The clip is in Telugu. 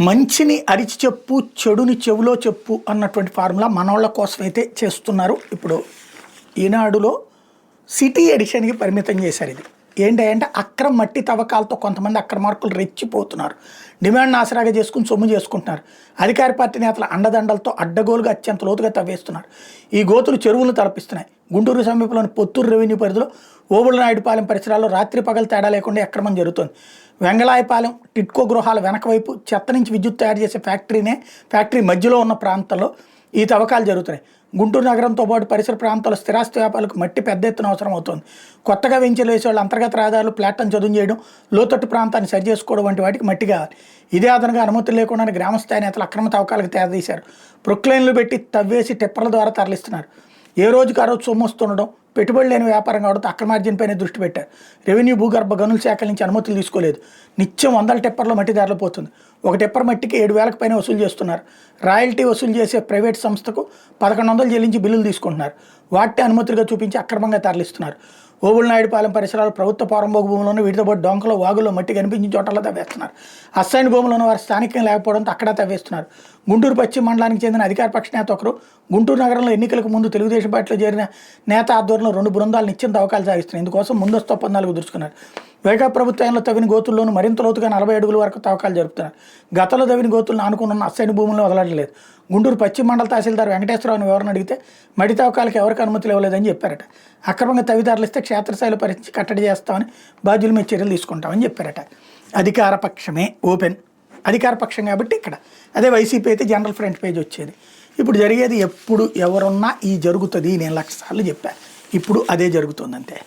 మంచిని అరిచి చెప్పు, చెడుని చెవులో చెప్పు అన్నటువంటి ఫార్ములా మనోళ్ళ కోసమైతే చేస్తున్నారు. ఇప్పుడు ఈనాడులో సిటీ ఎడిషన్కి పరిమితం చేశారు. ఇది ఏంటంటే అక్రమ మట్టి తవ్వకాలతో కొంతమంది అక్రమార్కులు రెచ్చిపోతున్నారు. డిమాండ్ ఆసరాగా చేసుకుని సొమ్ము చేసుకుంటున్నారు. అధికార పార్టీ నేతల అండదండలతో అడ్డగోలుగా అత్యంత లోతుగా తవ్వేస్తున్నారు. ఈ గోతులు చెరువులను తలపిస్తున్నాయి. గుంటూరు సమీపంలోని పొత్తూరు రెవెన్యూ పరిధిలో ఓబుళనాయుడుపాలెం పరిసరాల్లో రాత్రి పగలు తేడా లేకుండా అక్రమం జరుగుతోంది. వెంగళాయపాలెం టిట్కో గృహాల వెనక వైపు చెత్త నుంచి విద్యుత్ తయారు చేసే ఫ్యాక్టరీ మధ్యలో ఉన్న ప్రాంతంలో ఈ తవ్వకాలు జరుగుతున్నాయి. గుంటూరు నగరంతో పాటు పరిసర ప్రాంతాల్లో స్థిరాస్తి వ్యాపారాలకు మట్టి పెద్ద ఎత్తున అవసరం అవుతుంది. కొత్తగా వెంచర్లు వేసే వాళ్ళు అంతర్గత రహదారులు ప్లాట్లను చదువు చేయడం, లోతట్టు ప్రాంతాన్ని సరి చేసుకోవడం వంటి వాటికి మట్టి కావాలి. ఇదే అదనంగా అనుమతులు లేకుండా గ్రామస్థాయి నేతలు అక్రమ తవ్వకాలకు తయారుచేశారు. ప్రొక్లైన్లు పెట్టి తవ్వేసి టెప్పర్ల ద్వారా తరలిస్తున్నారు. ఏ రోజుకు ఆ రోజు సొమ్ము వస్తుండడం, పెట్టుబడి లేని వ్యాపారం కావడంతో అక్రమార్జనపైనే దృష్టి పెట్టారు. రెవెన్యూ భూగర్భ గనుల శాఖల నుంచి అనుమతులు తీసుకోలేదు. నిత్యం 100 టెప్పర్ల మట్టి దారిపోతుంది. ఒక టెప్పర్ మట్టికి 7,000 పైన వసూలు చేస్తున్నారు. రాయల్టీ వసూలు చేసే ప్రైవేట్ సంస్థకు 1,100 చెల్లించి బిల్లులు తీసుకుంటున్నారు. వాటిని అనుమతులుగా చూపించి అక్రమంగా తరలిస్తున్నారు. ఓబుళనాయుడుపాలెం పరిసరాలు ప్రభుత్వ పౌరంభోగ భూములను వీటితో పాటు డొంకలో వాగుల్లో మట్టి కనిపించిన చోట్ల తవ్వేస్తున్నారు. అసైన్ భూములను వారి స్థానికంగా లేకపోవడంతో అక్కడ తవ్వేస్తున్నారు. గుంటూరు పశ్చిమ మండలానికి చెందిన అధికార పక్ష నేత ఒకరు గుంటూరు నగరంలో ఎన్నికలకు ముందు తెలుగుదేశం పార్టీలో చేరిన నేత ఆధ్వర్యంలో 2 బృందాలు నిత్యం తవ్వకాలు సాగిస్తున్నాయి. ఇందుకోసం ముందస్తు ఒప్పందాలు కుదుర్చుకున్నారు. వైకాపా ప్రభుత్వంలో తవ్విన గోతుల్లోనూ మరింత లోతుగా 40 అడుగుల వరకు తవ్వకాలు జరుపుతున్నారు. గతంలో తవ్విన గోతులను ఆనుకున్న అసైన్ భూములను వదలట్లేదు. గుంటూరు పశ్చిమ మండల తహసీల్దార్ వెంకటేశ్వరరావుని వివరణ అడిగితే మడి తవ్వకాలకు ఎవరికి అనుమతులు ఇవ్వలేదని చెప్పారట. అక్రమంగా తవ్విదారులిస్తే క్షేత్రస్థాయిలో పరిస్థితి కట్టడి చేస్తామని, బాధ్యుల మీద చర్యలు తీసుకుంటామని చెప్పారట. అధికార పక్షమే ఓపెన్, అధికార పక్షం కాబట్టి ఇక్కడ. అదే వైసీపీ అయితే జనరల్ ఫ్రంట్ పేజ్ వచ్చేది. ఇప్పుడు జరిగేది ఎప్పుడు ఎవరున్నా ఈ జరుగుతుంది. నేను 1,00,000 సార్లు చెప్పాను. ఇప్పుడు అదే జరుగుతుంది అంతే.